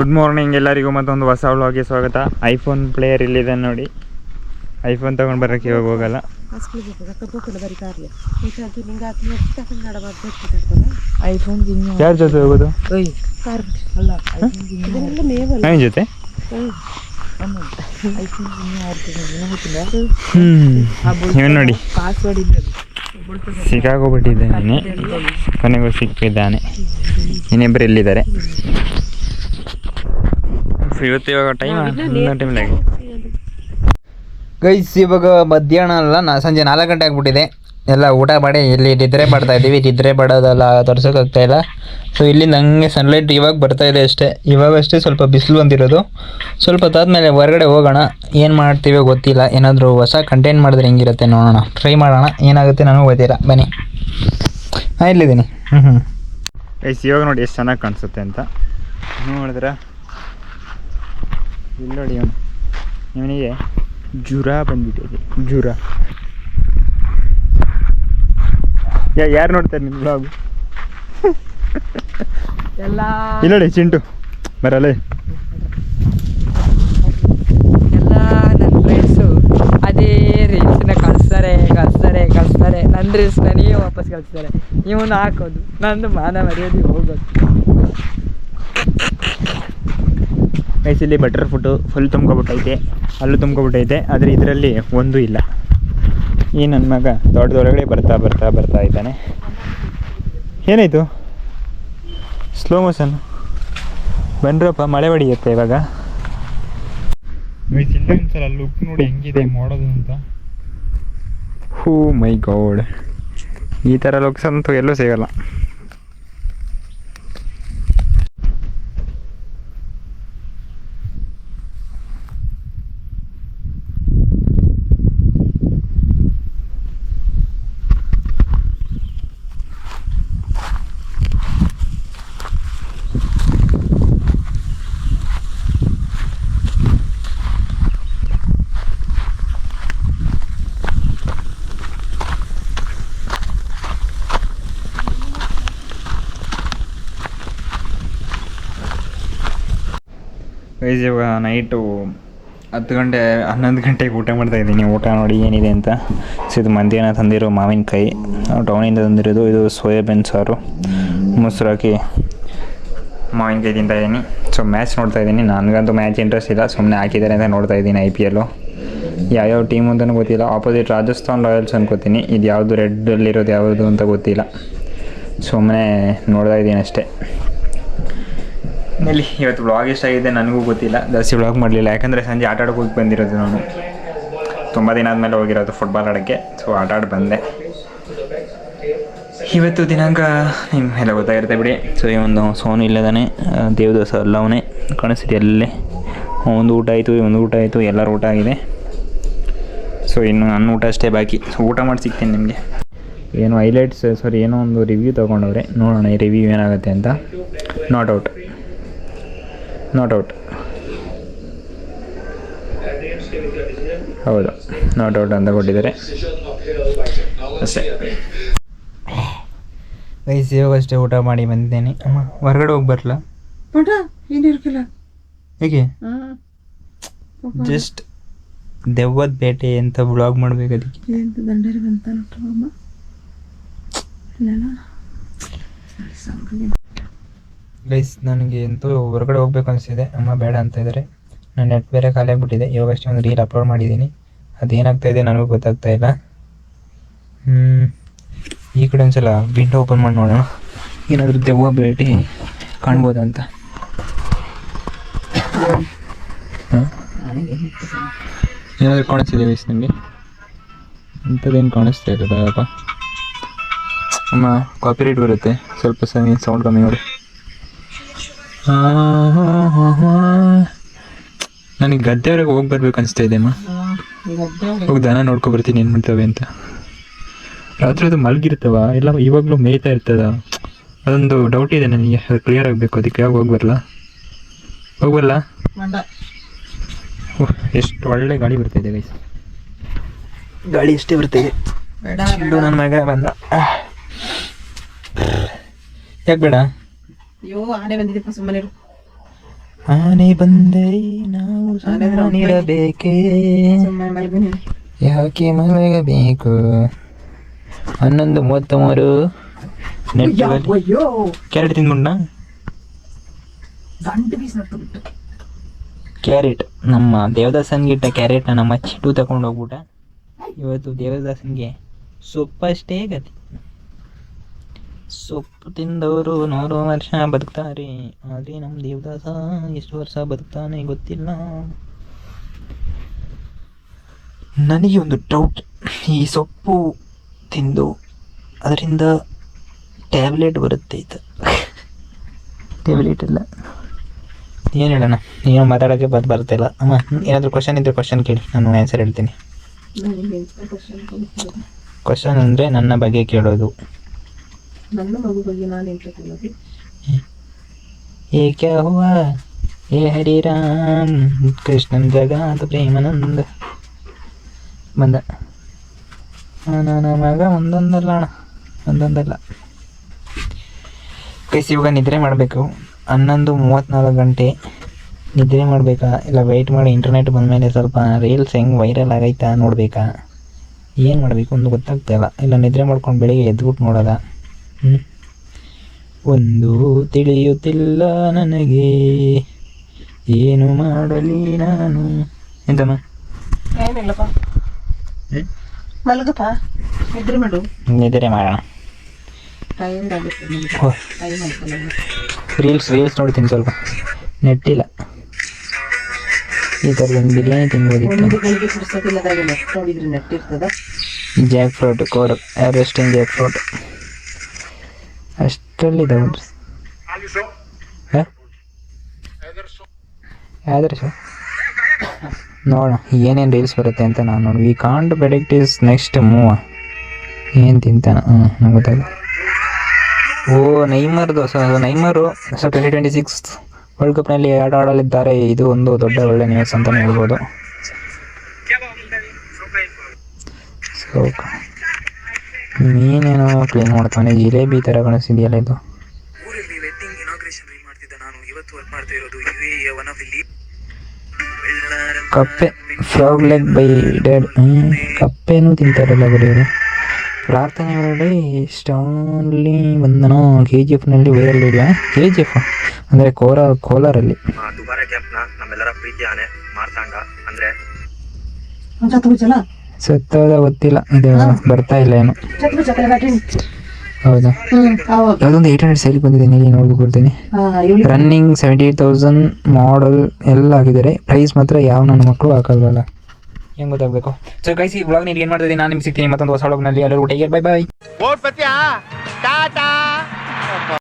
Good morning ಎಲ್ಲರಿಗೂ ಮತ್ತೊಂದು ಹೊಸ ವ್ಲಾಗ್ಗೆ ಸ್ವಾಗತ. ಐಫೋನ್ ಪ್ಲೇಯರ್ ಇಲ್ಲಿದೆ ನೋಡಿ. ಐಫೋನ್ ತಗೊಂಡು ಬರೋಕ್ಕೆ ಇವಾಗ ಹೋಗಲ್ಲ. ಯಾರ ಜೊತೆ ಹೋಗೋದು? ನನ್ನ ಜೊತೆ. ಇವನು ನೋಡಿ ಸಿಕ್ಕಾಗೋಗ್ಬಿಟ್ಟಿದ್ದಾನೆ, ಕೊನೆಗೂ ಸಿಕ್ಕಿದ್ದಾನೆ. ಇನ್ನಿಬ್ಬರು ಇಲ್ಲಿದ್ದಾರೆ. ಇವತ್ತು ಇವಾಗ ಟೈಮ್ ಟೈಮ್ಲಾಗಿ ಗೈಸ್, ಇವಾಗ ಮಧ್ಯಾಹ್ನ ಅಲ್ಲ, ಸಂಜೆ 4 ಗಂಟೆ ಆಗ್ಬಿಟ್ಟಿದೆ. ಎಲ್ಲ ಊಟ ಮಾಡಿ ಇಲ್ಲಿ ನಿದ್ರೆ ಮಾಡ್ತಾ ಇದ್ದೀವಿ. ನಿದ್ರೆ ಮಾಡೋದಲ್ಲ ತೋರ್ಸೋಕ್ಕಾಗ್ತಾ ಇಲ್ಲ. ಸೊ ಇಲ್ಲಿಂದ ಹಂಗೆ ಸನ್ಲೈಟ್ ಇವಾಗ ಬರ್ತಾ ಇದೆ ಅಷ್ಟೇ. ಇವಾಗಷ್ಟೇ ಸ್ವಲ್ಪ ಬಿಸಿಲು ಬಂದಿರೋದು. ಸ್ವಲ್ಪ ಹೊತ್ತಾದ್ಮೇಲೆ ಹೊರಗಡೆ ಹೋಗೋಣ. ಏನು ಮಾಡ್ತೀವೋ ಗೊತ್ತಿಲ್ಲ. ಏನಾದರೂ ಹೊಸ ಕಂಟೆಂಟ್ ಮಾಡಿದ್ರೆ ಹೆಂಗಿರುತ್ತೆ ನೋಡೋಣ, ಟ್ರೈ ಮಾಡೋಣ. ಏನಾಗುತ್ತೆ ನನಗೂ ಗೊತ್ತಿಲ್ಲ. ಬನ್ನಿ. ಇಲ್ಲಿದ್ದೀನಿ. ಗೈಸ್, ಇವಾಗ ನೋಡಿ ಎಷ್ಟು ಚೆನ್ನಾಗಿ ಕಾಣಿಸುತ್ತೆ ಅಂತ ನೋಡಿದ್ರೆ. ಇಲ್ಲಿ ನೋಡಿ, ಇವನಿಗೆ ಜ್ವರ ಬಂದ್ಬಿಟ್ಟಿದೆ. ಜ್ವರ ಯಾರು ನೋಡ್ತಾರೆ ನಿಮ್ಮ ಬ್ಲಾಗ್? ಎಲ್ಲ ಇಲ್ಲ ನೋಡಿ, ಚಿಂಟು ಬರಲ್ಲ. ಎಲ್ಲ ನನ್ನ ಫ್ರೆಂಡ್ಸು ಅದೇ ರೀಲ್ಸ್ನ ಕಳಿಸ್ತಾರೆ. ನನ್ನ ರೀಲ್ಸ್ನ ನೀವು ವಾಪಸ್ ಕಳಿಸ್ತಾರೆ. ಇವನು ಹಾಕೋದು, ನಂದು ಮಾನ ಮರ್ಯಾದೆ ಹೋಗೋದು. ಇಲ್ಲಿ ಬಟರ್ ಫುಟ್ಟು ಫುಲ್ ತುಂಬ್ಕೊಬಿಟ್ಟೈತೆ, ಅಲ್ಲೂ ತುಂಬ್ಕೊಬಿಟ್ಟೈತೆ. ಆದರೆ ಇದರಲ್ಲಿ ಒಂದೂ ಇಲ್ಲ. ಈ ನನ್ನ ಮಗ ತೋಟದೊಳಗಡೆ ಬರ್ತಾ ಇದ್ದಾನೆ. ಏನಾಯಿತು? ಸ್ಲೋ ಮೋಷನ್ ಬಂದ್ರಪ್ಪ, ಮಳೆ ಹೊಡಿಯುತ್ತೆ ಇವಾಗ. ಒಂದ್ಸಲ ಲುಕ್ ನೋಡಿ ಹೆಂಗಿದೆ ಮಾಡೋದು ಅಂತ. ಹೂ ಮೈ ಗಾಡ್, ಈ ಥರ ಲುಕ್ಸ್ ಅಂತೂ ಎಲ್ಲೂ ಸಿಗಲ್ಲ. ಇವಾಗ ನೈಟು 10 ಗಂಟೆ 11 ಗಂಟೆಗೆ ಊಟ ಮಾಡ್ತಾಯಿದ್ದೀನಿ. ಊಟ ನೋಡಿ ಏನಿದೆ ಅಂತ. ಸೊ ಇದು ಮಧ್ಯಾಹ್ನ ತಂದಿರೋ ಮಾವಿನಕಾಯಿ, ಟೌನಿಂದ ತಂದಿರೋದು. ಇದು ಸೋಯಾಬೀನ್ ಸಾರು, ಮೊಸರು ಹಾಕಿ ಮಾವಿನಕಾಯಿ ತಿಂತಾಯಿದ್ದೀನಿ. So match ನೋಡ್ತಾಯಿದ್ದೀನಿ. ನನಗಂತೂ ಮ್ಯಾಚ್ ಇಂಟ್ರೆಸ್ಟ್ ಇಲ್ಲ, ಸುಮ್ಮನೆ ಹಾಕಿದ್ದಾರೆ ಅಂತ ನೋಡ್ತಾಯಿದ್ದೀನಿ. IPL ಯಾವ್ಯಾವ ಟೀಮ್ ಅಂತಲೂ ಗೊತ್ತಿಲ್ಲ. ಆಪೋಸಿಟ್ ರಾಜಸ್ಥಾನ್ ರಾಯಲ್ಸ್ ಅನ್ಕೋತೀನಿ. ಇದು ಯಾವುದು ರೆಡ್ಡಲ್ಲಿರೋದು ಯಾವುದು ಅಂತ ಗೊತ್ತಿಲ್ಲ. ಸುಮ್ಮನೆ ನೋಡ್ತಾ ಇದ್ದೀನಿ ಅಷ್ಟೇ. ಇಲ್ಲಿ ಇವತ್ತು ವ್ಲಾಗ್ ಎಷ್ಟಾಗಿದೆ ನನಗೂ ಗೊತ್ತಿಲ್ಲ. ಜಾಸ್ತಿ ವ್ಲಾಗ್ ಮಾಡಲಿಲ್ಲ, ಯಾಕಂದರೆ ಸಂಜೆ ಆಟ ಆಡೋಕೆ ಹೋಗಿ ಬಂದಿರೋದು. ನಾನು ತುಂಬ ದಿನ ಆದಮೇಲೆ ಹೋಗಿರೋದು ಫುಟ್ಬಾಲ್ ಆಡೋಕ್ಕೆ. ಸೊ ಆಟ ಆಡಿ ಬಂದೆ. ಇವತ್ತು ದಿನಾಂಕ ನಿಮ್ಮೆಲ್ಲ ಗೊತ್ತಾಗಿರುತ್ತೆ ಬಿಡಿ. ಸೊ ಈ ಒಂದು ಸೋನು ಇಲ್ಲದಾನೆ, ದೇವದಾಸ ಅಲ್ಲವನೇ ಕಾಣಿಸ್ತಿದೆ ಅಲ್ಲೇ. ಒಂದು ಊಟ ಆಯಿತು, ಒಂದು ಊಟ ಆಯಿತು, ಎಲ್ಲರೂ ಊಟ ಆಗಿದೆ. ಸೊ ಇನ್ನು ನನ್ನ ಊಟ ಅಷ್ಟೇ ಬಾಕಿ. ಸೊ ಊಟ ಮಾಡಿ ಸಿಗ್ತೀನಿ ನಿಮಗೆ. ಏನೋ ಹೈಲೈಟ್ಸ್ ಏನೋ ಒಂದು ರಿವ್ಯೂ ತೊಗೊಂಡವ್ರೆ, ನೋಡೋಣ ಈ ರಿವ್ಯೂ ಏನಾಗುತ್ತೆ ಅಂತ. ನಾಟ್ ಔಟ್ ಹೌದು, ನಾಟ್ ಔಟ್ ಅಂತ ಕೊಟ್ಟಿದ್ದಾರೆ ಅಷ್ಟೇ. ಗೈಸ್, ಇವಾಗಷ್ಟೇ ಊಟ ಮಾಡಿ ಬಂದಿದ್ದೇನೆ. ಅಮ್ಮ ಹೊರಗಡೆ ಹೋಗಿ ಬರಲ್ಲ? ಹೇಗೆ ಜಸ್ಟ್ ದೆವ್ವದ ಬೇಟೆ ಅಂತ ಬ್ಲಾಗ್ ಮಾಡ್ಬೇಕು. ಅದಕ್ಕೆ ಗೈಸ್, ನನಗೆ ಅಂತೂ ಹೊರಗಡೆ ಹೋಗ್ಬೇಕು ಅನಿಸ್ತಿದೆ. ಅಮ್ಮ ಬೇಡ ಅಂತ ಇದ್ದಾರೆ. ನಾನು ನೆಟ್ ಬೇರೆ ಖಾಲಿ ಆಗಿಬಿಟ್ಟಿದೆ. ಇವಾಗಷ್ಟೇ ಒಂದು ರೀಲ್ ಅಪ್ಲೋಡ್ ಮಾಡಿದ್ದೀನಿ. ಅದೇನಾಗ್ತಾ ಇದೆ ನನಗೂ ಗೊತ್ತಾಗ್ತಾ ಇಲ್ಲ. ಈ ಕಡೆ ಒಂದ್ಸಲ ವಿಂಡೋ ಓಪನ್ ಮಾಡಿ ನೋಡೋಣ, ಏನಾದರೂ ದೆವ್ವ ಬೇಟೆ ಕಾಣ್ಬೋದಂತ. ಏನಾದರೂ ಕಾಣಿಸ್ತಿದೆ ಗೈಸ್ ನನಗೆ? ಅಂಥದ್ದೇನು ಕಾಣಿಸ್ತಾ ಇರೋದಪ್ಪ. ಅಮ್ಮ ಕಾಪಿರೈಟ್ ಬರುತ್ತೆ, ಸ್ವಲ್ಪ ಸೌಂಡ್ ಕಮ್ಮಿ ಮಾಡಿ. ನನಗೆ ಗದ್ದೆವರೆಗೆ ಹೋಗಿ ಬರ್ಬೇಕು ಅನಿಸ್ತಾ ಇದೆ ಅಮ್ಮ. ಹೋಗಿ ದನ ನೋಡ್ಕೊಬರ್ತೀನಿ ಏನು ಮಾಡ್ತವೆ ಅಂತ. ರಾತ್ರಿ ಅದು ಮಲಗಿರ್ತವ ಎಲ್ಲ ಇವಾಗಲೂ ಮೇಯ್ತಾ ಇರ್ತದ? ಅದೊಂದು ಡೌಟ್ ಇದೆ ನನಗೆ, ಅದು ಕ್ಲಿಯರ್ ಆಗಬೇಕು. ಅದಕ್ಕೆ ಯಾವಾಗ ಹೋಗ್ಬರಲ್ಲ? ಎಷ್ಟು ಒಳ್ಳೆ ಗಾಳಿ ಬರ್ತಾಯಿದೆ ಗೈಸ್. ಗಾಳಿ ಎಷ್ಟೇ ಬರ್ತಾಯಿದೆ. ನನ್ನ ಮಗ ಬಂದ. ಯಾಕೆ ಬೇಡ? ಅಯ್ಯೋ, ಆನೆ ಬಂದಿದೆ, ಸುಮ್ಮನೆ ಆನೆ ಬಂದರೆ ನಾವು ಸುಮ್ಮನಿರಬೇಕೇ, ಯಾಕೆ ಮಲಗಬೇಕು. 11:33 ಕ್ಯಾರೆಟ್ ತಿಂದ್ಬಿಟ್ಟ. ಕ್ಯಾರೆಟ್ ನಮ್ಮ ದೇವದಾಸನ್ಗಿಟ್ಟ ಕ್ಯಾರೆಟ್ನ ನಮ್ಮ ಚಿಟ್ಟು ತಗೊಂಡು ಹೋಗ್ಬಿಟ್ಟ. ಇವತ್ತು ದೇವದಾಸನ್ಗೆ ಸೊಪ್ಪಷ್ಟೇ ಗತಿ. ಸೊಪ್ಪು ತಿಂದವರು 100 ವರ್ಷ ಬದುಕ್ತಾರೆ, ಆದರೆ ನಮ್ಮ ದೇವದಾಸ ಎಷ್ಟು ವರ್ಷ ಬದುಕ್ತಾನೆ ಗೊತ್ತಿಲ್ಲ. ನನಗೆ ಒಂದು ಡೌಟ್, ಈ ಸೊಪ್ಪು ತಿಂದು ಅದರಿಂದ ಟ್ಯಾಬ್ಲೆಟ್ ಬರುತ್ತೆ ಇದು. ಟ್ಯಾಬ್ಲೆಟ್ ಇಲ್ಲ, ಏನು ಹೇಳೋಣ, ನೀವು ಮಾತಾಡೋಕ್ಕೆ ಬರ್ತಿಲ್ಲ. ಅಮ್ಮ ಏನಾದರೂ ಕ್ವಶನ್ ಇದ್ದರೆ ಕ್ವಶನ್ ಕೇಳಿ, ನಾನು ಆನ್ಸರ್ ಹೇಳ್ತೀನಿ. ಕ್ವಶನ್ ಅಂದರೆ ನನ್ನ ಬಗ್ಗೆ ಕೇಳೋದು. ನನ್ನ ಮಗು ಬಗ್ಗೆ ನಾನು ಎಂತ ಕೇಳೋದು? ಏ ಕ್ಯಾ ಹುವಾ ಏ ಹರಿರಾಮ್ ಕೃಷ್ಣನ್ ಜಗಾತ ಪ್ರೇಮಾನಂದ ಬಂದ. ನನ್ನ ಮಗ ಒಂದೊಂದಲ್ಲ ಅಣ್ಣ, ಒಂದೊಂದಲ್ಲ. ಕೈಸಿ ಇವಾಗ ನಿದ್ರೆ ಮಾಡಬೇಕು. 11:34 ಗಂಟೆ ನಿದ್ರೆ ಮಾಡಬೇಕಾ ಇಲ್ಲ ವೆಯ್ಟ್ ಮಾಡಿ ಇಂಟರ್ನೆಟ್ ಬಂದಮೇಲೆ ಸ್ವಲ್ಪ ರೀಲ್ಸ್ ಹೆಂಗೆ ವೈರಲ್ ಆಗೈತಾ ನೋಡಬೇಕಾ, ಏನು ಮಾಡಬೇಕು ಒಂದು ಗೊತ್ತಾಗ್ತಾಯಿಲ್ಲ. ಇಲ್ಲ ನಿದ್ರೆ ಮಾಡ್ಕೊಂಡು ಬೆಳಿಗ್ಗೆ ಎದ್ಬಿಟ್ಟು ನೋಡೋದ, ಒಂದು ತಿಳಿಯುತ್ತಿಲ್ಲ ನನಗೆ, ಏನು ಮಾಡಲಿ ನಾನು. ಎಂತಮ್ಮ ಏನಿಲ್ಲಪ್ಪ, ಮಲಗಪ್ಪ, ನಿದ್ರೆ ಮಾಡು. ನಿದ್ರೆ ಮಾಡೋಣ. ರೀಲ್ಸ್ ನೋಡ್ತೀನಿ, ಸ್ವಲ್ಪ ನೆಟ್ಟಿಲ್ಲ. ಈ ಥರದೊಂದು ಬಿರಿಯಾನಿ ತಿನ್ಬೋದಿತ್ತು. ಜಾಕ್ ಫ್ರೂಟ್ ಕೋಡ್ ಎವರೆಸ್ಟಿಂಗ್ ಜಾಕ್ ಫ್ರೂಟ್ ಅಷ್ಟರಲ್ಲಿದೆ. ಆದರ್ಶ ನೋಡೋಣ ಏನೇನು ರೀಲ್ಸ್ ಬರುತ್ತೆ ಅಂತ ನಾನು ನೋಡಿ. We can't predict his next move. ಏನು ತಿಂತಾನ ನಂಗೆ ಗೊತ್ತಾಗ. ಓ ನೈಮರು 2026 ವರ್ಲ್ಡ್ ಕಪ್ನಲ್ಲಿ ಆಡಲಿದ್ದಾರೆ. ಇದು ಒಂದು ದೊಡ್ಡ ಒಳ್ಳೆ ನ್ಯೂಸ್ ಅಂತಲೇ ಹೇಳ್ಬೋದು. ಸೊ ಮೀನೇನೋ ಕ್ಲೀನ್ ಮಾಡ್ತಾನೆ, ಜಿಲೇಬಿ ಥರ ಕಾಣಿಸ್ತಿದೆಯಲ್ಲ ಇದು. ಕಪ್ಪೆ ಫ್ರಾಗ್ ಲೆಗ್ ಬೈ ಡೆಡ್. ಕಪ್ಪೆನೂ ತಿಂತಾರಲ್ಲ ಬರೆಯೋರು. ಪ್ರಾರ್ಥನೆ ಒಳಗಡೆ ಸ್ಟಾನ್ಲಿ ಬಂದನೋ KGFನಲ್ಲಿ ವೈರಲ್ ವಿಡಿಯೋ. KGF ಅಂದರೆ ಕೋಲಾರಲ್ಲಿ ಸತ್ತೋದ ಗೊತ್ತಿಲ್ಲ, ಇದು ಬರ್ತಾ ಇಲ್ಲ ಏನು. ಹೌದಾ, ಯಾವುದೊಂದು 800 ಸೇಲ್ ಬಂದಿದೆ, ನೀನು ನೋಡ್ಬೇಕು ಬರ್ತೀನಿ. ರನ್ನಿಂಗ್ 78,000 ಮಾಡಲ್ ಎಲ್ಲ ಆಗಿದ್ದಾರೆ. ಪ್ರೈಸ್ ಮಾತ್ರ ಯಾವ ನನ್ನ ಮಕ್ಕಳು ಹಾಕಲ್ವಲ್ಲ, ಹೆಂಗೆ ಗೊತ್ತಾಗಬೇಕು. ಸೊ ಗೈಸ್, ಈ ವ್ಲಾಗ್ ನೀವು ಏನು ಮಾಡ್ತಿದ್ದೀನಿ, ನಾನು ನಿಮ್ಗೆ ಸಿಗ್ತೀನಿ ಮತ್ತೊಂದು ಹೊಸ ವ್ಲಾಗ್ನಲ್ಲಿ. ಎಲ್ಲರೂ ಟೇಕ್ ಕೇರ್, ಬೈ ಬೈ.